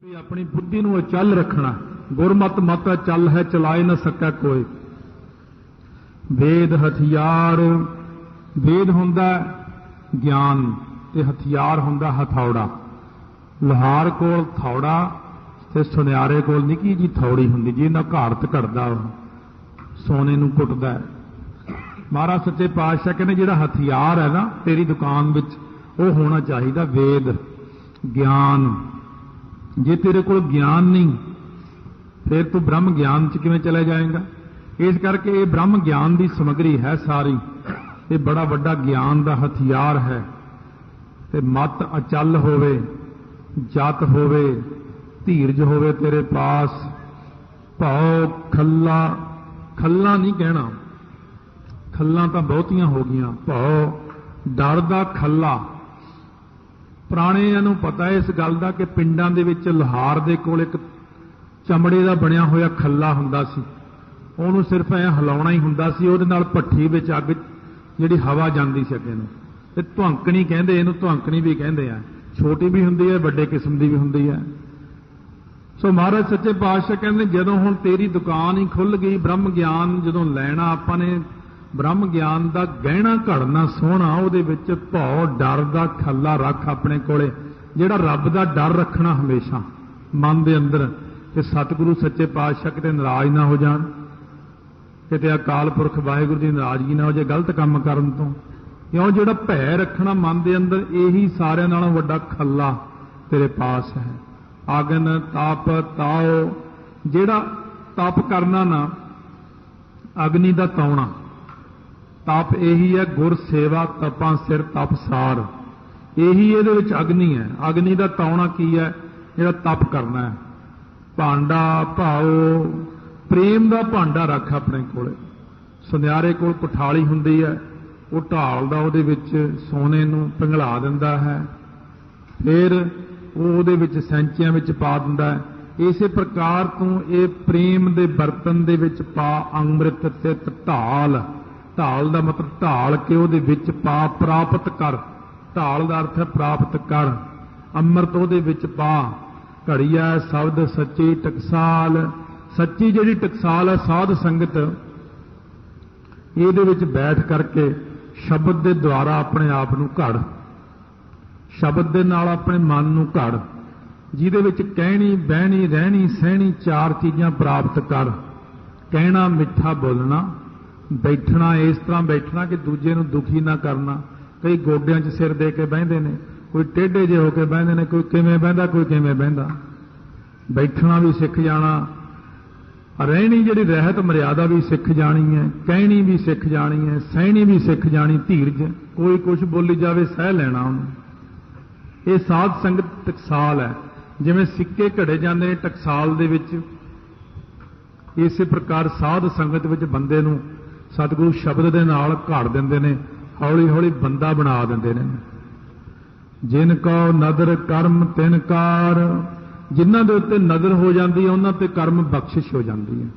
अपनी बुद्धि नूं अचल रखना। गुरमत मत अचल है, चलाए न सकै कोई। वेद हथियार, वेद हुंदा ज्ञान ते हथियार हुंदा हथौड़ा। लोहार कोल थौड़ा ते सुनियारे कोल निक्की जी थौड़ी हुंदी, जिन्हां घाड़त घड़दा सोने नूं कुटदा है। महाराज सच्चे पातशाह कहने जिहड़ा हथियार है ना तेरी दुकान विच वो होना चाहिए वेद ज्ञान। जे तेरे को ज्ञान नहीं फिर तू ब्रह्म ज्ञान च किवें चले जाएगा। इस करके ये ब्रह्म ज्ञान की समग्री है सारी, ये बड़ा वड्डा ज्ञान का हथियार है। ते मत अचल होवे, जत होवे, धीरज होवे तेरे पास। भाव खल्ला, खल्ला नहीं कहना, खल्ला तो बहुतियां हो गईयां। भाव डर दा खल्ला। पुराणिਆਂ ਨੂੰ पता है इस गल का कि पिंडां दे विच लोहार दे कोल एक चमड़े का बनया होया खल्ला हुंदा सी। ਉਹਨੂੰ सिर्फ ऐ हिलाउणा ही हुंदा सी, ਉਹਦੇ ਨਾਲ ਭੱਠੀ ਵਿੱਚ ਅੱਗ ਜਿਹੜੀ हवा ਜਾਂਦੀ ਸੀ ਅੱਗੇ ਨੂੰ। ਤੇ ਧੁੰਕਣੀ ਕਹਿੰਦੇ ਇਹਨੂੰ, ਧੁੰਕਣੀ ਵੀ ਕਹਿੰਦੇ ਆ। ਛੋਟੀ ਵੀ ਹੁੰਦੀ ਹੈ, ਵੱਡੇ ਕਿਸਮ ਦੀ ਵੀ ਹੁੰਦੀ ਹੈ। ਸੋ ਮਹਾਰਾਜ ਸੱਚੇ ਪਾਤਸ਼ਾਹ ਕਹਿੰਦੇ ਜਦੋਂ ਹੁਣ ਤੇਰੀ ਦੁਕਾਨ ਹੀ ਖੁੱਲ ਗਈ, ਬ੍ਰਹਮ ਗਿਆਨ ਜਦੋਂ ਲੈਣਾ ਆਪਾਂ ਨੇ, ब्रह्म ज्ञान का गहना घड़ना सोहना, ਉਹਦੇ ਵਿੱਚ भौ डर का खल्ला रख अपने कोले, ਜਿਹੜਾ रब का डर रखना हमेशा मन के अंदर। कि सतगुरु सच्चे पातशाह किते नाराज ना हो जान, किते अकाल पुरख वाहिगुरु की नाराजगी ना हो जाए गलत काम करन तो। क्यों ਜਿਹੜਾ भै रखना मन के अंदर, यही सारिਆਂ नालों वड्डा खल्ला तेरे पास है। आगन ताप ताओ, ਜਿਹੜਾ तप करना ना अग्नि का तौना, तप यही है गुर सेवा तपा सिर तपसार, यही ये अग्नि है। अग्नि का तौना की है, जो तप करना है। भांडा भाओ, प्रेम का भांडा रख अपने कोले। सुनियारे कोल कुठाली हुंदी है, वो ढालदा ਉਹਦੇ ਵਿੱਚ सोने नूं पिघला दिंदा है, फिर वो ਉਹਦੇ ਵਿੱਚ ਸੈਂਚੀਆਂ ਵਿੱਚ पा दिंदा है। इस प्रकार तू ये प्रेम के बर्तन दे विच पा अमृत तित ढाल। ढाल का मतलब ढाल के ਉਹਦੇ ਵਿੱਚ पा प्राप्त कर। ढाल का अर्थ है प्राप्त कर। अमृत ਉਹਦੇ ਵਿੱਚ पा। घड़िया शब्द सच्ची टकसाल, सच्ची जिहड़ी टकसाल है साध संगत, ਇਹਦੇ ਵਿੱਚ बैठ करके शब्द के द्वारा अपने आप नूं घड़, शब्द के नाल अपने मन नूं घड़, जिहदे विच कहनी बहनी रहनी सहनी चार चीज़ां प्राप्त कर। कहना मिठा बोलना, बैठना इस तरह बैठना कि दूजे नूं दुखी ना करना। कई गोडियां 'च सिर दे के बहिंदे ने, कोई टेढ़े जे होके बहिंदे ने, कोई किवें बहिंदा कोई किवें बहिंदा। बैठना भी सिख जाना, रहनी जिहड़ी रहत मर्यादा भी सिख जानी है, कहनी भी सिख जानी है, सहनी भी सिख जानी। धीरज, कोई कुछ बोली जावे सह लेना उन्हें। ये साध संगत टकसाल है। जिवें सिक्के घड़े जाते हैं टकसाल दे विच, इस प्रकार साध संगत विच बंदे नूं सतगुरु शब्द दे नाल घड़ दिंदे ने, हौली हौली बंदा बना दिंदे ने। जिन को नदर कर्म तिन कार, जिन्हां दे उत्ते नदर हो जाती है उन्हां ते कर्म बख्शिश हो जाती है।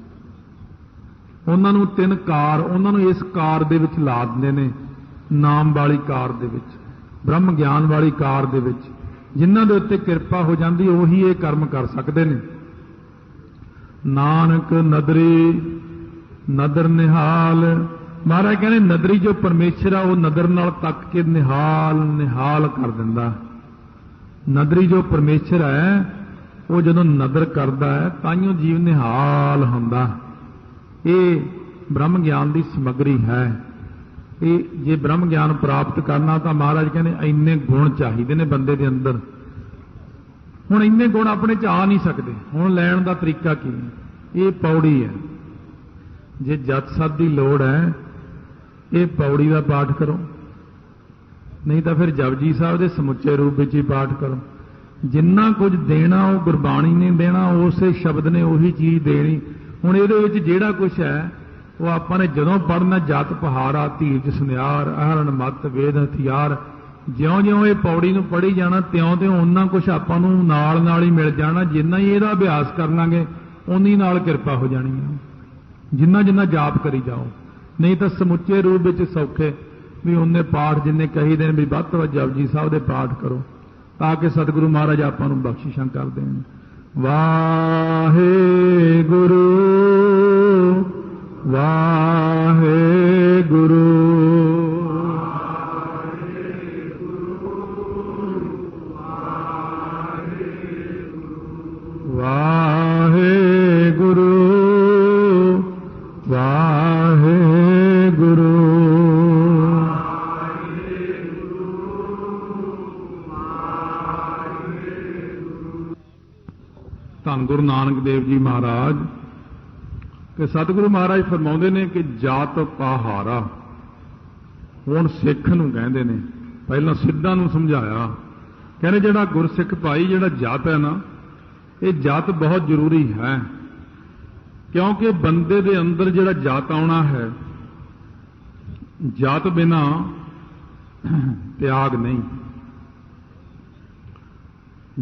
उन्हां नूं तिन कार, उन्हां नूं इस कार दे विच ला दिंदे ने, नाम वाली कार दे विच, ब्रह्म ज्ञान वाली कार दे विच। जिन्हां दे उत्ते किरपा हो जाती उही ये कर्म कर सकते हैं। नानक नदरी नदर निहाल, महाराज कहने नदरी जो परमेश्वर है वो नदर नाल तक के निहाल निहाल कर दिंदा। नदरी जो परमेश्वर है वो जदों नदर करदा है ताइयों जीव निहाल हुंदा। ये ब्रह्म ज्ञान की समग्री है। ये जे ब्रह्म ज्ञान प्राप्त करना तो महाराज कहने इन्ने गुण चाहिए ने बंदे के अंदर। हुण इन्ने गुण अपने च आ नहीं सकते। हुण लैण का तरीका की है, ये पौड़ी है। जे जत सत की लोड़ है ये पौड़ी का पाठ करो, नहीं तो फिर जपजी साहब के समुचे रूप में ही पाठ करो। जिन्ना कुछ देना वो गुरबाणी ने देना, उस शब्द ने उही चीज़ देनी। हुण इहदे विच जिहड़ा कुछ है वो आपां ने जदों पढ़ना, जत पहाड़ा धीरज सुनियार आहरण मत वेद हथियार, ज्यों ज्यों ये पौड़ी नूं पढ़ी जाना त्यों त्यों उन्ना कुछ आपां नूं नाल नाल ही मिल जाना। जिन्ना ही इहदा अभ्यास कर लांगे उन्नी नाल किरपा हो जानी है। जिन्ना जिन्ना जाप करी जाओ, नहीं तो समुचे रूप में सौखे भी उन्हें पाठ जिन्हें कही देन भी वध तो वध जपजी साहब के पाठ करो ताकि सतगुरु महाराज आपां नूं बख्शिशां कर देण। ਵਾਹਿਗੁਰੂ ਵਾਹਿਗੁਰੂ ਵਾਹਿਗੁਰੂ ਵਾਹਿਗੁਰੂ ਧੰਨ ਗੁਰੂ ਨਾਨਕ ਦੇਵ ਜੀ ਮਹਾਰਾਜ ਕਿ ਸਤਿਗੁਰੂ ਮਹਾਰਾਜ ਫਰਮਾਉਂਦੇ ਨੇ ਕਿ ਜਾਤ ਪਹਾਰਾ ਹੁਣ ਸਿੱਖ ਨੂੰ ਕਹਿੰਦੇ ਨੇ। ਪਹਿਲਾਂ ਸਿੱਧਾਂ ਨੂੰ ਸਮਝਾਇਆ, ਕਹਿੰਦੇ ਜਿਹੜਾ ਗੁਰਸਿੱਖ ਭਾਈ ਜਿਹੜਾ ਜਾਤ ਹੈ ਨਾ, ਇਹ ਜਾਤ ਬਹੁਤ ਜ਼ਰੂਰੀ ਹੈ, ਕਿਉਂਕਿ ਬੰਦੇ ਦੇ ਅੰਦਰ ਜਿਹੜਾ ਜਾਤ ਆਉਣਾ ਹੈ, ਜਾਤ ਬਿਨਾ ਤਿਆਗ ਨਹੀਂ।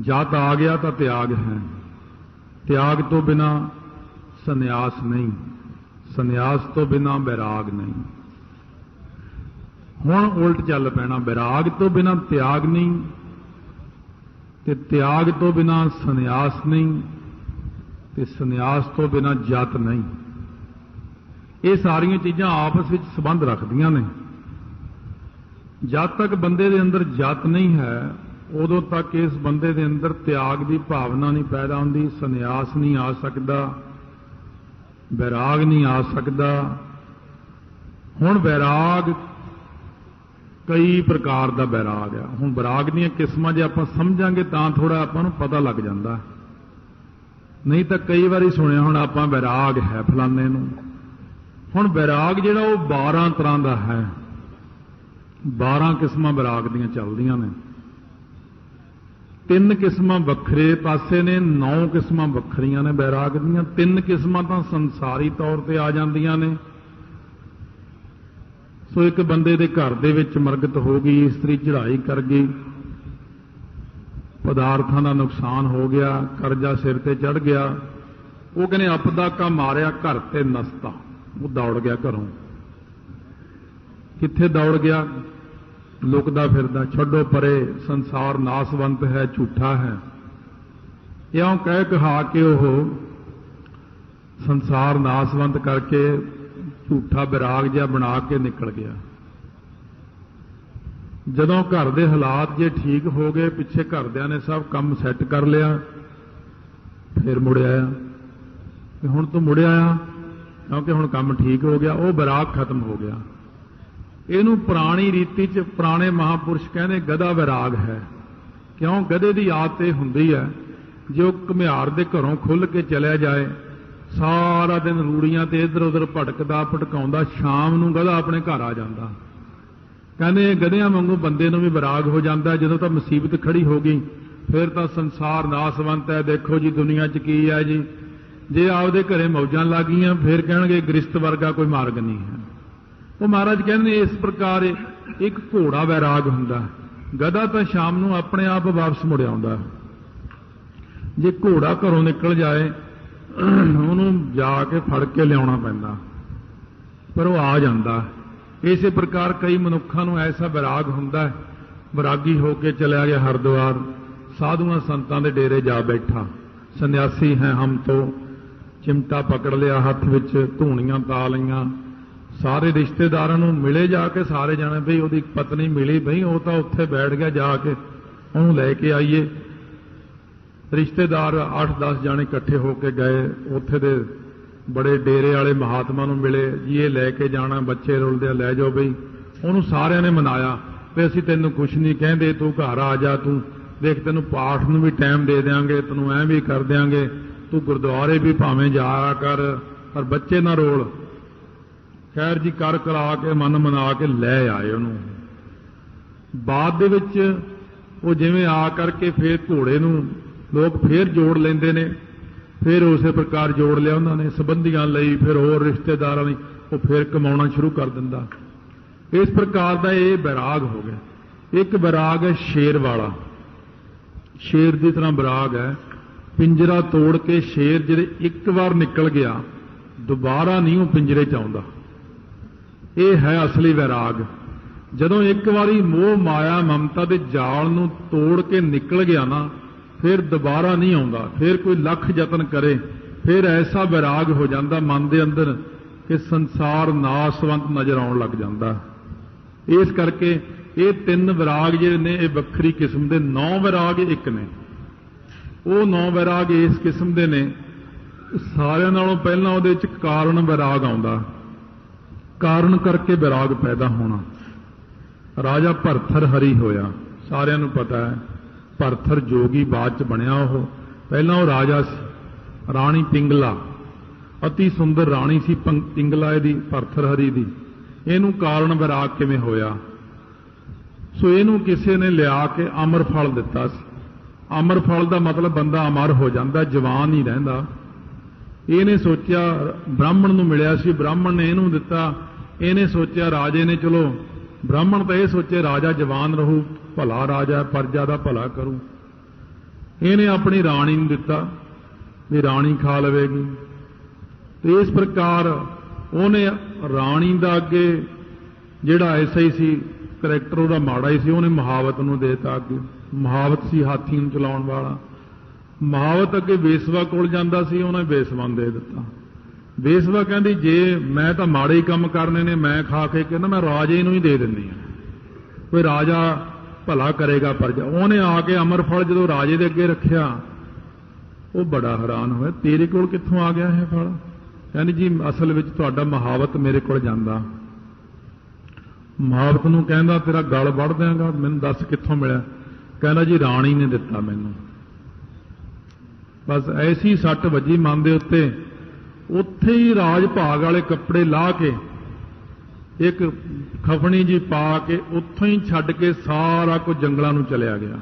ਜਾਤ ਆ ਗਿਆ ਤਾਂ ਤਿਆਗ ਹੈ, ਤਿਆਗ ਤੋਂ ਬਿਨਾ ਸੰਨਿਆਸ ਨਹੀਂ, ਸੰਨਿਆਸ ਤੋਂ ਬਿਨਾ ਬੈਰਾਗ ਨਹੀਂ। ਹੁਣ ਉਲਟ ਚੱਲ ਪੈਣਾ, ਬੈਰਾਗ ਤੋਂ ਬਿਨਾ ਤਿਆਗ ਨਹੀਂ ਤੇ ਤਿਆਗ ਤੋਂ ਬਿਨਾ ਸੰਨਿਆਸ ਨਹੀਂ ਤੇ ਸੰਨਿਆਸ ਤੋਂ ਬਿਨਾ ਜਤ ਨਹੀਂ। ਇਹ ਸਾਰੀਆਂ ਚੀਜ਼ਾਂ ਆਪਸ ਵਿੱਚ ਸੰਬੰਧ ਰੱਖਦੀਆਂ ਨੇ। ਜਦ ਤੱਕ ਬੰਦੇ ਦੇ ਅੰਦਰ ਜਤ ਨਹੀਂ ਹੈ, ਉਦੋਂ ਤੱਕ ਇਸ ਬੰਦੇ ਦੇ ਅੰਦਰ ਤਿਆਗ ਦੀ ਭਾਵਨਾ ਨਹੀਂ ਪੈਦਾ ਹੁੰਦੀ, ਸੰਨਿਆਸ ਨਹੀਂ ਆ ਸਕਦਾ, ਬੈਰਾਗ ਨਹੀਂ ਆ ਸਕਦਾ। ਹੁਣ ਬੈਰਾਗ ਕਈ ਪ੍ਰਕਾਰ ਦਾ ਬੈਰਾਗ ਆ। ਹੁਣ ਬੈਰਾਗ ਦੀਆਂ ਕਿਸਮਾਂ ਜੇ ਆਪਾਂ ਸਮਝਾਂਗੇ ਤਾਂ ਥੋੜਾ ਆਪਾਂ ਨੂੰ ਪਤਾ ਲੱਗ ਜਾਂਦਾ, ਨਹੀਂ ਤਾਂ ਕਈ ਵਾਰੀ ਸੁਣਿਆ ਹੁਣ ਆਪਾਂ ਬੈਰਾਗ ਹੈ ਫਲਾਣੇ ਨੂੰ। ਹੁਣ ਬੈਰਾਗ ਜਿਹੜਾ ਉਹ 12 ਤਰ੍ਹਾਂ ਦਾ ਹੈ, 12 ਕਿਸਮਾਂ ਬੈਰਾਗ ਦੀਆਂ ਚੱਲਦੀਆਂ ਨੇ। 3 ਕਿਸਮਾਂ ਵੱਖਰੇ ਪਾਸੇ ਨੇ, 9 ਕਿਸਮਾਂ ਵੱਖਰੀਆਂ ਨੇ ਬੈਰਾਗ ਦੀਆਂ। 3 ਕਿਸਮਾਂ ਤਾਂ ਸੰਸਾਰੀ ਤੌਰ ਤੇ ਆ ਜਾਂਦੀਆਂ ਨੇ। ਸੋ ਇੱਕ ਬੰਦੇ ਦੇ ਘਰ ਦੇ ਵਿੱਚ ਮਰਗਤ ਹੋ ਗਈ, ਇਸਤਰੀ ਚੜ੍ਹਾਈ ਕਰ ਗਈ, ਪਦਾਰਥਾਂ ਦਾ ਨੁਕਸਾਨ ਹੋ ਗਿਆ, ਕਰਜ਼ਾ ਸਿਰ ਤੇ ਚੜ੍ਹ ਗਿਆ, ਉਹ ਕਹਿੰਦੇ ਆਪਦਾ ਕਾ ਮਾਰਿਆ ਘਰ ਤੇ ਨਸਤਾ, ਉਹ ਦੌੜ ਗਿਆ ਘਰੋਂ। ਕਿੱਥੇ ਦੌੜ ਗਿਆ? ਲੁਕਦਾ ਫਿਰਦਾ, ਛੱਡੋ ਪਰੇ, ਸੰਸਾਰ ਨਾਸਵੰਤ ਹੈ, ਝੂਠਾ ਹੈ, ਇਉਂ ਕਹਿ ਕਹਾ ਕੇ ਉਹ ਸੰਸਾਰ ਨਾਸਵੰਤ ਕਰਕੇ ਝੂਠਾ ਬੈਰਾਗ ਜਿਹਾ ਬਣਾ ਕੇ ਨਿਕਲ ਗਿਆ। ਜਦੋਂ ਘਰ ਦੇ ਹਾਲਾਤ ਜੇ ਠੀਕ ਹੋ ਗਏ, ਪਿੱਛੇ ਘਰਦਿਆਂ ਨੇ ਸਭ ਕੰਮ ਸੈੱਟ ਕਰ ਲਿਆ, ਫਿਰ ਮੁੜ ਆਇਆ। ਤੇ ਹੁਣ ਤੂੰ ਮੁੜ ਆਇਆ ਕਿਉਂਕਿ ਹੁਣ ਕੰਮ ਠੀਕ ਹੋ ਗਿਆ, ਉਹ ਬੈਰਾਗ ਖਤਮ ਹੋ ਗਿਆ। ਇਹਨੂੰ ਪੁਰਾਣੀ ਰੀਤੀ 'ਚ ਪੁਰਾਣੇ ਮਹਾਂਪੁਰਸ਼ ਕਹਿੰਦੇ ਗਧਾ ਬੈਰਾਗ ਹੈ। ਕਿਉਂ? ਗਧੇ ਦੀ ਆਦਤ ਇਹ ਹੁੰਦੀ ਹੈ, ਜੇ ਉਹ ਘੁਮਿਆਰ ਦੇ ਘਰੋਂ ਖੁੱਲ੍ਹ ਕੇ ਚਲਿਆ ਜਾਏ, ਸਾਰਾ ਦਿਨ ਰੂੜੀਆਂ ਤੇ ਇੱਧਰ ਉੱਧਰ ਭਟਕਦਾ ਭਟਕਾਉਂਦਾ, ਸ਼ਾਮ ਨੂੰ ਗਧਾ ਆਪਣੇ ਘਰ ਆ ਜਾਂਦਾ। ਕਹਿੰਦੇ ਗਧਿਆਂ ਵਾਂਗੂ ਬੰਦੇ ਨੂੰ ਵੀ ਬੈਰਾਗ ਹੋ ਜਾਂਦਾ। ਜਦੋਂ ਤਾਂ ਮੁਸੀਬਤ ਖੜੀ ਹੋ ਗਈ, ਫਿਰ ਤਾਂ ਸੰਸਾਰ ਨਾਸਵੰਤ ਹੈ, ਦੇਖੋ ਜੀ ਦੁਨੀਆ 'ਚ ਕੀ ਹੈ ਜੀ। ਜੇ ਆਪਦੇ ਘਰੇ ਮੌਜਾਂ ਲੱਗ ਗਈਆਂ, ਫਿਰ ਕਹਿਣਗੇ ਗ੍ਰਿਸ਼ਤ ਵਰਗਾ ਕੋਈ ਮਾਰਗ ਨਹੀਂ ਹੈ। ਉਹ ਮਹਾਰਾਜ ਕਹਿੰਦੇ ਇਸ ਪ੍ਰਕਾਰ ਇੱਕ ਘੋੜਾ ਬੈਰਾਗ ਹੁੰਦਾ। ਗਧਾ ਤਾਂ ਸ਼ਾਮ ਨੂੰ ਆਪਣੇ ਆਪ ਵਾਪਸ ਮੁੜ ਆਉਂਦਾ। ਜੇ ਘੋੜਾ ਘਰੋਂ ਨਿਕਲ ਜਾਏ, ਉਹਨੂੰ ਜਾ ਕੇ ਫੜ ਕੇ ਲਿਆਉਣਾ ਪੈਂਦਾ, ਪਰ ਉਹ ਆ ਜਾਂਦਾ। ਇਸੇ ਪ੍ਰਕਾਰ ਕਈ ਮਨੁੱਖਾਂ ਨੂੰ ਐਸਾ ਬੈਰਾਗ ਹੁੰਦਾ, ਬੈਰਾਗੀ ਹੋ ਕੇ ਚਲਿਆ ਗਿਆ ਹਰਿਦੁਆਰ, ਸਾਧੂਆਂ ਸੰਤਾਂ ਦੇ ਡੇਰੇ ਜਾ ਬੈਠਾ, ਸੰਨਿਆਸੀ ਹੈ ਹਮ ਤੋਂ, ਚਿਮਟਾ ਪਕੜ ਲਿਆ ਹੱਥ ਵਿੱਚ, ਧੂਣੀਆਂ ਪਾ ਲਈਆਂ, ਸਾਰੇ ਰਿਸ਼ਤੇਦਾਰਾਂ ਨੂੰ ਮਿਲੇ ਜਾ ਕੇ, ਸਾਰੇ ਜਾਣੇ ਬਈ ਉਹਦੀ ਪਤਨੀ ਮਿਲੀ, ਬਈ ਉਹ ਤਾਂ ਉੱਥੇ ਬੈਠ ਗਿਆ, ਜਾ ਕੇ ਉਹਨੂੰ ਲੈ ਕੇ ਆਈਏ। ਰਿਸ਼ਤੇਦਾਰ 8-10 ਜਾਣੇ ਇਕੱਠੇ ਹੋ ਕੇ ਗਏ, ਉੱਥੇ ਦੇ ਬੜੇ ਡੇਰੇ ਵਾਲੇ ਮਹਾਤਮਾ ਨੂੰ ਮਿਲੇ, ਜੀ ਇਹ ਲੈ ਕੇ ਜਾਣਾ, ਬੱਚੇ ਰੁਲਦੇ ਆ, ਲੈ ਜਾਓ ਬਈ। ਉਹਨੂੰ ਸਾਰਿਆਂ ਨੇ ਮਨਾਇਆ ਵੀ ਅਸੀਂ ਤੈਨੂੰ ਕੁਛ ਨਹੀਂ ਕਹਿੰਦੇ, ਤੂੰ ਘਰ ਆ ਜਾ, ਤੂੰ ਦੇਖ ਤੈਨੂੰ ਪਾਠ ਨੂੰ ਵੀ ਟਾਈਮ ਦੇ ਦਿਆਂਗੇ, ਤੈਨੂੰ ਐਂ ਵੀ ਕਰ ਦਿਆਂਗੇ, ਤੂੰ ਗੁਰਦੁਆਰੇ ਵੀ ਭਾਵੇਂ ਜਾਇਆ ਕਰ, ਪਰ ਬੱਚੇ ਨਾ ਰੋਲ। ਖੈਰ ਜੀ ਕਰ ਕਰਾ ਕੇ ਮਨ ਮਨਾ ਕੇ ਲੈ ਆਏ ਉਹਨੂੰ। ਬਾਅਦ ਦੇ ਵਿੱਚ ਉਹ ਜਿਵੇਂ ਆ ਕਰਕੇ ਫੇਰ ਘੋੜੇ ਨੂੰ ਲੋਕ ਫੇਰ ਜੋੜ ਲੈਂਦੇ ਨੇ, ਫਿਰ ਉਸੇ ਪ੍ਰਕਾਰ ਜੋੜ ਲਿਆ ਉਹਨਾਂ ਨੇ, ਸੰਬੰਧੀਆਂ ਲਈ, ਫਿਰ ਹੋਰ ਰਿਸ਼ਤੇਦਾਰਾਂ ਲਈ, ਉਹ ਫਿਰ ਕਮਾਉਣਾ ਸ਼ੁਰੂ ਕਰ ਦਿੰਦਾ। ਇਸ ਪ੍ਰਕਾਰ ਦਾ ਇਹ ਬੈਰਾਗ ਹੋ ਗਿਆ। ਇੱਕ ਬੈਰਾਗ ਹੈ ਸ਼ੇਰ ਵਾਲਾ, ਸ਼ੇਰ ਦੀ ਤਰ੍ਹਾਂ ਬੈਰਾਗ ਹੈ। ਪਿੰਜਰਾ ਤੋੜ ਕੇ ਸ਼ੇਰ ਜਿਹੜੇ ਇੱਕ ਵਾਰ ਨਿਕਲ ਗਿਆ, ਦੁਬਾਰਾ ਨਹੀਂ ਉਹ ਪਿੰਜਰੇ 'ਚ ਆਉਂਦਾ। ਇਹ ਹੈ ਅਸਲੀ ਬੈਰਾਗ। ਜਦੋਂ ਇੱਕ ਵਾਰੀ ਮੋਹ ਮਾਇਆ ਮਮਤਾ ਦੇ ਜਾਲ ਨੂੰ ਤੋੜ ਕੇ ਨਿਕਲ ਗਿਆ ਨਾ, फिर दोबारा नहीं आउंदा, फिर कोई लख यतन करे, फिर ऐसा वैराग हो जाता मन के अंदर कि संसार नासवंत नज़र आउण लग जाता। इस करके ये तीन विराग जिहड़े ने ये वक्री किस्म के 9 विराग एक ने। वो 9 विराग इस किस्म के ने। सारिਆਂ नालों पहला ਉਹਦੇ ਵਿੱਚ कारण विराग आउंदा। कारण करके विराग पैदा होना। राजा भरथर हरी होया, सारिਆਂ ਨੂੰ पता है। भरथर जोगी बाद च बनया। वो पहला वो राजा सी, राणी पिंगला, अति सुंदर राणी सी पिंगला दी भरथर हरी दी। इहनूं कारण विराग किवें होया? सो इहनूं किसी ने लिया के अमर फल दिता सी। अमर फल का मतलब बंदा अमर हो जाता, जवान ही रहिंदा। इहने सोचिया ब्राह्मण नूं मिलिया सी, ब्राह्मण ने इहनूं दिता। इहने सोचिया राजे ने, चलो ब्राह्मण तो यह सोचे राजा जवान रहू, भला राजा प्रजा का भला करूं। इहने अपनी राणी नूं दिता भी राणी खा लवेगी। तो इस प्रकार उहने राणी दा अगे जिहड़ा ऐसा ही सी करैक्टर उहदा माड़ा ही सी, उहने महावत नूं देता अगे। महावत सी हाथी नूं चलाउण वाला। महावत अगे बेसवा कोल जांदा सी, उहने बेसवा दे दिता। बेसवा कहंदी जे मैं तो माड़े ही काम करने ने, मैं खा के कहना मैं राजे नूं ही दे दिंदी हां, कोई राजा भला करेगा प्रजा। उहने आके अमर फल जदों राजे दे अगे रखिया, वो बड़ा हैरान होया, तेरे कोल कित्थों आ गया है फल? कहंदी जी असल विच तुहाडा महावत मेरे कोल जांदा। महावत नूं कहंदा तेरा गल वड़ देंगा, मैनूं दस कित्थों मिलिया? कहंदा जी राणी ने दिता मैनूं। बस ऐसी सट वजी मन दे उत्ते। उत्थे ही राज भाग वाले कपड़े ला के एक खफनी जी पा के उत्थों ही छड्ड के सारा कुछ जंगलों नूं चलिया गया।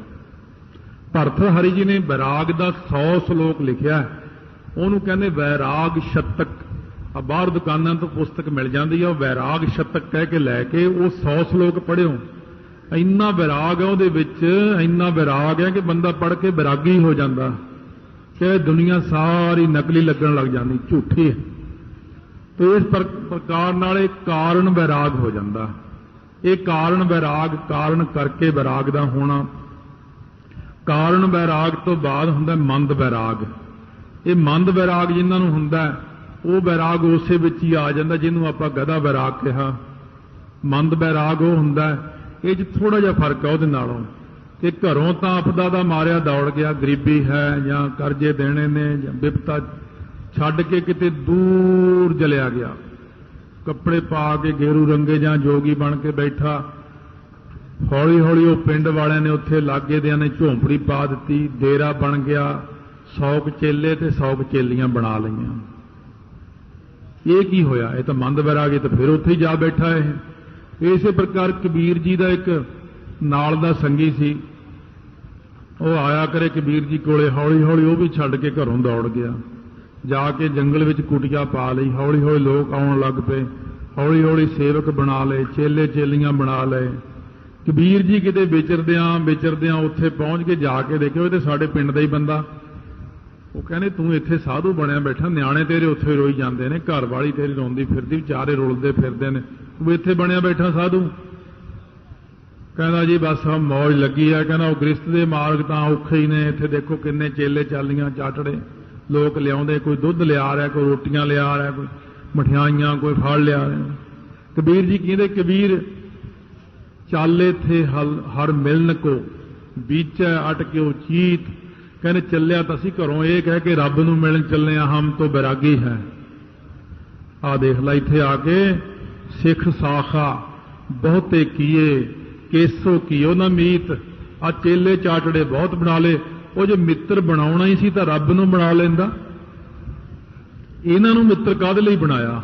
भरथर हरि जी ने वैराग का 100 श्लोक लिखिया है, उहनूं कहंदे वैराग शतक। बाहर दुकानां तो पुस्तक मिल जाती है, वैराग शतक कह के लैके वो 100 श्लोक पढ़ियो। इन्ना वैराग है उहदे विच, इन्ना वैराग है कि बंदा पढ़ के वैरागी हो जाता, कि दुनिया सारी नकली लगन लग जाती, झूठी है। तो इस प्रकार नाल एक कारण वैराग हो जाता। ये कारण वैराग, कारण करके वैराग का होना। कारण वैराग तो बाद हुंदा मंद वैराग। ये मंद वैराग जिन्हां नूं हुंदा वो वैराग उसे विच ही आ जाता, जिन्हों आपां गधा वैराग कहा। मंद वैराग वो हुंदा, ये थोड़ा जिहा फर्क है उहदे नालों कि घरों तो आपदा दा मारिया दौड़ गया, गरीबी है या करजे देने ने या विपता, छड्ड के किते दूर चलिया गया, कपड़े पा के गेरू रंगे जां जोगी बन के बैठा। हौली हौली वो पिंड वाले ने उत्थे लागे दियां ने झोंपड़ी पा दिती, डेरा बन गया, 100 चेले ते 100 चेलियां बना लईआं। ये की होया? ये तो मंद वैरागी, तो फिर उत्थे ही जा बैठा है। इस प्रकार कबीर जी का एक नाल दा संगी सी, वो आया करे कबीर जी कोले, हौली हौली वो भी छड्ड के घरों दौड़ गया, जाके जंगल विच कुटिया पा लई। हौली हौली लोग आउण लग पे, हौली हौली सेवक बना लए, चेले चेलियां बना लए। कबीर जी किते विचरदियां उत्थे पहुंच के जाके देखियो ये साडे पिंड दा ही बंदा। वो कहने तू इत्थे साधु बनया बैठा, न्याणे तेरे उत्थे रोई जांदे ने, घर वाली तेरी रोंदी फिरदी, चारे रुलदे फिरदे ने, तू इत्थे बनया बैठा साधु। कहना जी बस हम मौज लगी है। कहना वो गृहस्थ दे मार्ग तां औखे ही ने, इत्थे देखो किन्ने चेले चालियां चाटड़े लोग लियाउंदे, कोई दुध लिया रहा, कोई रोटियां लिया रहा, कोई मठियाइयां, कोई फल लिया रहा। कबीर जी कहते कबीर चाले थे हर मिलन को, बीचै अटक्यो चीत। कहने चलिया तो असी घरों ये कह के रब नूं मिलन चले, हम तो बैरागी है। आ देख ला इत्थे आके सिख साखा बहुते किए, केसो कियो ना मीत। आ चेले चाटड़े बहुत बना ले, वो जो मित्र बनाउणा ही सी तां रब नूं बना लैंदा। इन्हां नूं मित्र काहदे लई बनाया?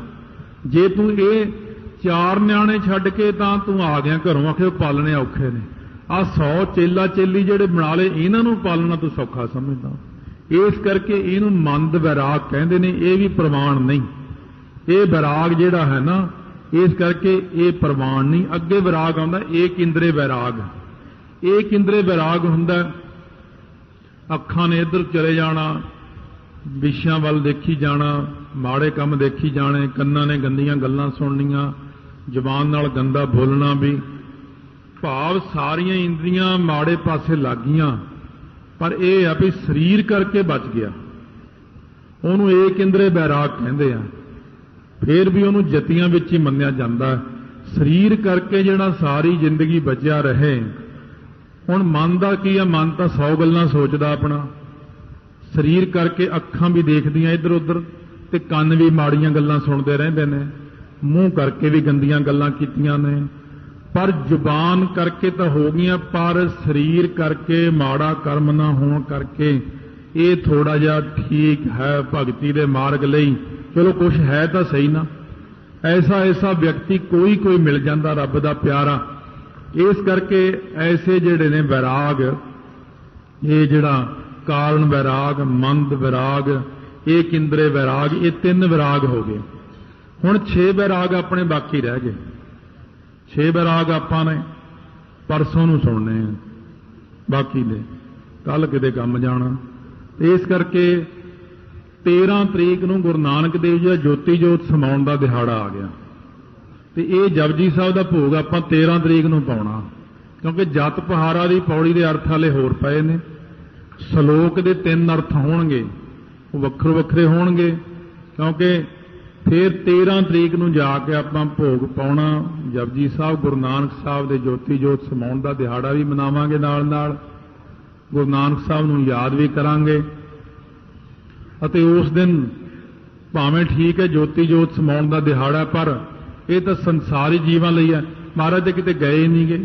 जे तू ये 4 न्याणे छड्ड के तां तू आ गया घरों, आखे पालने औखे ने। आ 100 चेला चेली जिहड़े बना ले, इन्हां नूं पालना तू सौखा समझदा। इस करके इहनूं मंद वैराग कहंदे ने। ये भी प्रमाण नहीं, ये वैराग जिहड़ा है ना, इस करके ये प्रमाण नहीं। अगे वैराग आउंदा एक इंद्रे वैराग। एक इंद्रे वैराग हुंदा अखां ने इधर चले जाना, विषयां वल देखी जाना, माड़े काम देखी जाने, कन्नां ने गंदियां गल्लां सुननियां, जबान नाल गंदा बोलना भी। भाव सारियां इंद्रियां माड़े पासे लागियां, पर यह आ भी शरीर करके बच गया, ਉਹਨੂੰ ਏਕ ਇੰਦਰੇ ਬੈਰਾਗ ਕਹਿੰਦੇ ਆ। फिर भी ਉਹਨੂੰ ਜਤੀਆਂ ਵਿੱਚ ਹੀ ਮੰਨਿਆ ਜਾਂਦਾ। ਸਰੀਰ ਕਰਕੇ ਜਿਹੜਾ ਸਾਰੀ ਜ਼ਿੰਦਗੀ ਬਚਿਆ ਰਹੇ। ਹੁਣ ਮਨ ਦਾ ਕੀ ਆ, ਮਨ ਤਾਂ 100 ਗੱਲਾਂ ਸੋਚਦਾ ਆਪਣਾ। ਸਰੀਰ ਕਰਕੇ ਅੱਖਾਂ ਵੀ ਦੇਖਦੀਆਂ ਇੱਧਰ ਉੱਧਰ ਤੇ ਕੰਨ ਵੀ ਮਾੜੀਆਂ ਗੱਲਾਂ ਸੁਣਦੇ ਰਹਿੰਦੇ ਨੇ, ਮੂੰਹ ਕਰਕੇ ਵੀ ਗੰਦੀਆਂ ਗੱਲਾਂ ਕੀਤੀਆਂ ਨੇ, ਪਰ ਜ਼ੁਬਾਨ ਕਰਕੇ ਤਾਂ ਹੋ ਗਈਆਂ, ਪਰ ਸਰੀਰ ਕਰਕੇ ਮਾੜਾ ਕਰਮ ਨਾ ਹੋਣ ਕਰਕੇ ਇਹ ਥੋੜਾ ਜਿਹਾ ਠੀਕ ਹੈ ਭਗਤੀ ਦੇ ਮਾਰਗ ਲਈ। ਚਲੋ ਕੁਛ ਹੈ ਤਾਂ ਸਹੀ ਨਾ। ਐਸਾ ਵਿਅਕਤੀ ਕੋਈ ਮਿਲ ਜਾਂਦਾ ਰੱਬ ਦਾ ਪਿਆਰਾ। ਇਸ ਕਰਕੇ ਐਸੇ ਜਿਹੜੇ ਨੇ ਵੈਰਾਗ, ਇਹ ਜਿਹੜਾ ਕਾਰਨ ਵੈਰਾਗ, ਮੰਦ ਵੈਰਾਗ, ਏਕ ਇੰਦਰੇ ਵੈਰਾਗ, ਇਹ 3 ਵੈਰਾਗ ਹੋ ਗਏ। ਹੁਣ 6 ਵੈਰਾਗ ਆਪਣੇ ਬਾਕੀ ਰਹਿ ਗਏ। 6 ਵੈਰਾਗ ਆਪਾਂ ਨੇ ਪਰਸੋਂ ਨੂੰ ਸੁਣਨੇ ਆ, ਬਾਕੀ ਦੇ ਕੱਲ ਕਿਤੇ ਕੰਮ ਜਾਣਾ। ਇਸ ਕਰਕੇ 13 ਤਰੀਕ ਨੂੰ ਗੁਰੂ ਨਾਨਕ ਦੇਵ ਜੀ ਦਾ ਜੋਤੀ ਜੋਤ ਸਮਾਉਣ ਦਾ ਦਿਹਾੜਾ ਆ ਗਿਆ ਤੇ ਇਹ ਜਪਜੀ ਸਾਹਿਬ ਦਾ ਭੋਗ ਆਪਾਂ 13 ਤਰੀਕ ਨੂੰ ਪਾਉਣਾ, ਕਿਉਂਕਿ ਜਤ ਪਹਾਰਾ ਦੀ ਪੌੜੀ ਦੇ ਅਰਥ ਵਾਲੇ ਹੋਰ ਪਏ ਨੇ। ਸ਼ਲੋਕ ਦੇ 3 ਅਰਥ ਹੋਣਗੇ, ਉਹ ਵੱਖਰੇ ਵੱਖਰੇ ਹੋਣਗੇ, ਕਿਉਂਕਿ ਫਿਰ 13 ਤਰੀਕ ਨੂੰ ਜਾ ਕੇ ਆਪਾਂ ਭੋਗ ਪਾਉਣਾ ਜਪਜੀ ਸਾਹਿਬ ਗੁਰੂ ਨਾਨਕ ਸਾਹਿਬ ਦੇ ਜੋਤੀ ਜੋਤ ਸਮਾਉਣ ਦਾ ਦਿਹਾੜਾ ਵੀ ਮਨਾਵਾਂਗੇ, ਨਾਲ ਨਾਲ ਗੁਰੂ ਨਾਨਕ ਸਾਹਿਬ ਨੂੰ ਯਾਦ ਵੀ ਕਰਾਂਗੇ। ਅਤੇ ਉਸ ਦਿਨ ਭਾਵੇਂ ਠੀਕ ਹੈ ਜੋਤੀ ਜੋਤ ਸਮਾਉਣ ਦਾ ਦਿਹਾੜਾ, ਪਰ ਇਹ ਤਾਂ ਸੰਸਾਰੀ ਜੀਵਾਂ ਲਈ ਹੈ। ਮਹਾਰਾਜ ਤੇ ਕਿਤੇ ਗਏ ਨਹੀਂ ਗਏ,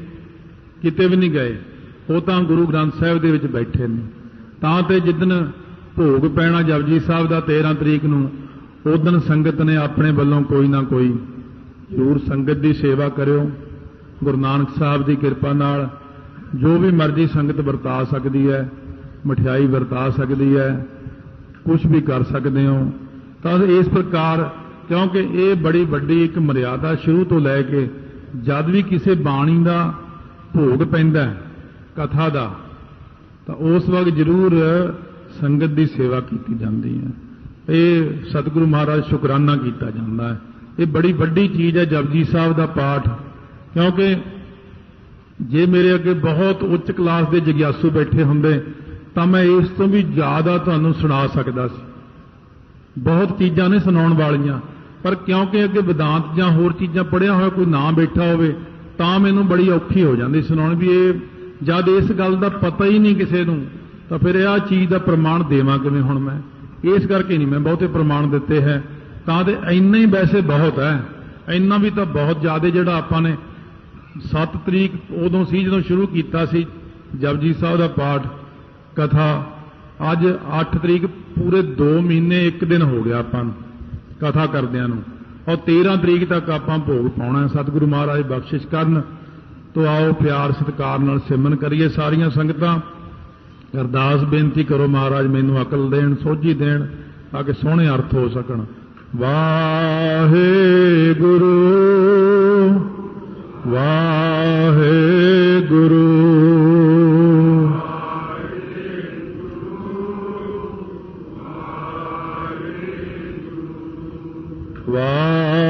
ਕਿਤੇ ਵੀ ਨਹੀਂ ਗਏ, ਉਹ ਤਾਂ ਗੁਰੂ ਗ੍ਰੰਥ ਸਾਹਿਬ ਦੇ ਵਿੱਚ ਬੈਠੇ ਨੇ। ਤਾਂ ਤੇ ਜਿੱਦਣ ਭੋਗ ਪੈਣਾ ਜਪਜੀ ਸਾਹਿਬ ਦਾ 13 ਤਰੀਕ ਨੂੰ, ਉਦਣ ਸੰਗਤ ਨੇ ਆਪਣੇ ਵੱਲੋਂ ਕੋਈ ਨਾ ਕੋਈ ਜ਼ਰੂਰ ਸੰਗਤ ਦੀ ਸੇਵਾ ਕਰਿਓ। ਗੁਰੂ ਨਾਨਕ ਸਾਹਿਬ ਦੀ ਕਿਰਪਾ ਨਾਲ ਜੋ ਵੀ ਮਰਜ਼ੀ ਸੰਗਤ ਵਰਤਾ ਸਕਦੀ ਹੈ, ਮਠਿਆਈ ਵਰਤਾ ਸਕਦੀ ਹੈ, ਕੁਝ ਵੀ ਕਰ ਸਕਦੇ ਹੋ। ਤਾਂ ਇਸ ਪ੍ਰਕਾਰ, ਕਿਉਂਕਿ ਇਹ ਬੜੀ ਵੱਡੀ ਇੱਕ ਮਰਿਆਦਾ ਸ਼ੁਰੂ ਤੋਂ ਲੈ ਕੇ ਜਦ ਵੀ ਕਿਸੇ ਬਾਣੀ ਦਾ ਭੋਗ ਪੈਂਦਾ ਕਥਾ ਦਾ, ਤਾਂ ਉਸ ਵਕਤ ਜ਼ਰੂਰ ਸੰਗਤ ਦੀ ਸੇਵਾ ਕੀਤੀ ਜਾਂਦੀ ਹੈ। ਇਹ ਸਤਿਗੁਰੂ ਮਹਾਰਾਜ ਸ਼ੁਕਰਾਨਾ ਕੀਤਾ ਜਾਂਦਾ ਹੈ। ਇਹ ਬੜੀ ਵੱਡੀ ਚੀਜ਼ ਹੈ ਜਪਜੀ ਸਾਹਿਬ ਦਾ ਪਾਠ, ਕਿਉਂਕਿ ਜੇ ਮੇਰੇ ਅੱਗੇ ਬਹੁਤ ਉੱਚ ਕਲਾਸ ਦੇ ਜਗਿਆਸੂ ਬੈਠੇ ਹੁੰਦੇ ਤਾਂ ਮੈਂ ਇਸ ਤੋਂ ਵੀ ਜ਼ਿਆਦਾ ਤੁਹਾਨੂੰ ਸੁਣਾ ਸਕਦਾ ਸੀ। ਬਹੁਤ ਚੀਜ਼ਾਂ ਨੇ ਸੁਣਾਉਣ ਵਾਲੀਆਂ, ਪਰ ਕਿਉਂਕਿ ਅੱਗੇ ਵਿਦਾਂਤ ਜਾਂ ਹੋਰ ਚੀਜ਼ਾਂ ਪੜ੍ਹਿਆ ਹੋਇਆ ਕੋਈ ਨਾ ਬੈਠਾ ਹੋਵੇ ਤਾਂ ਮੈਨੂੰ ਬੜੀ ਔਖੀ ਹੋ ਜਾਂਦੀ ਸੁਣਾਉਣ ਵੀ। ਇਹ ਜਦ ਇਸ ਗੱਲ ਦਾ ਪਤਾ ਹੀ ਨਹੀਂ ਕਿਸੇ ਨੂੰ, ਤਾਂ ਫਿਰ ਇਹ ਚੀਜ਼ ਦਾ ਪ੍ਰਮਾਣ ਦੇਵਾਂ ਕਿਵੇਂ ਹੁਣ ਮੈਂ? ਇਸ ਕਰਕੇ ਨਹੀਂ ਮੈਂ ਬਹੁਤੇ ਪ੍ਰਮਾਣ ਦਿੱਤੇ ਹੈ। ਤਾਂ ਤੇ ਇੰਨਾ ਹੀ ਵੈਸੇ ਬਹੁਤ ਹੈ, ਇੰਨਾ ਵੀ ਤਾਂ ਬਹੁਤ ਜ਼ਿਆਦਾ। ਜਿਹੜਾ ਆਪਾਂ ਨੇ 7 ਤਰੀਕ ਉਦੋਂ ਸੀ ਜਦੋਂ ਸ਼ੁਰੂ ਕੀਤਾ ਸੀ ਜਪਜੀ ਸਾਹਿਬ ਦਾ ਪਾਠ ਕਥਾ, ਅੱਜ 8 ਤਰੀਕ, ਪੂਰੇ 2 ਮਹੀਨੇ 1 ਦਿਨ ਹੋ ਗਿਆ ਆਪਾਂ ਨੂੰ ਕਥਾ ਕਰਦਿਆਂ ਨੂੰ, ਔਰ 13 ਤਰੀਕ ਤੱਕ ਆਪਾਂ ਭੋਗ ਪਾਉਣਾ। ਸਤਿਗੁਰੂ ਮਹਾਰਾਜ ਬਖਸ਼ਿਸ਼ ਕਰਨ। ਤੋ ਆਓ ਪਿਆਰ ਸਤਿਕਾਰ ਨਾਲ ਸਿਮਰਨ ਕਰੀਏ ਸਾਰੀਆਂ ਸੰਗਤਾਂ। ਅਰਦਾਸ ਬੇਨਤੀ ਕਰੋ ਮਹਾਰਾਜ ਮੈਨੂੰ ਅਕਲ ਦੇਣ, ਸੋਝੀ ਦੇਣ, ਤਾਂ ਕਿ ਸੋਹਣੇ ਅਰਥ ਹੋ ਸਕਣ। ਵਾਹਿਗੁਰੂ ਵਾਹਿਗੁਰੂ ਵਾਹਿਗੁਰੂ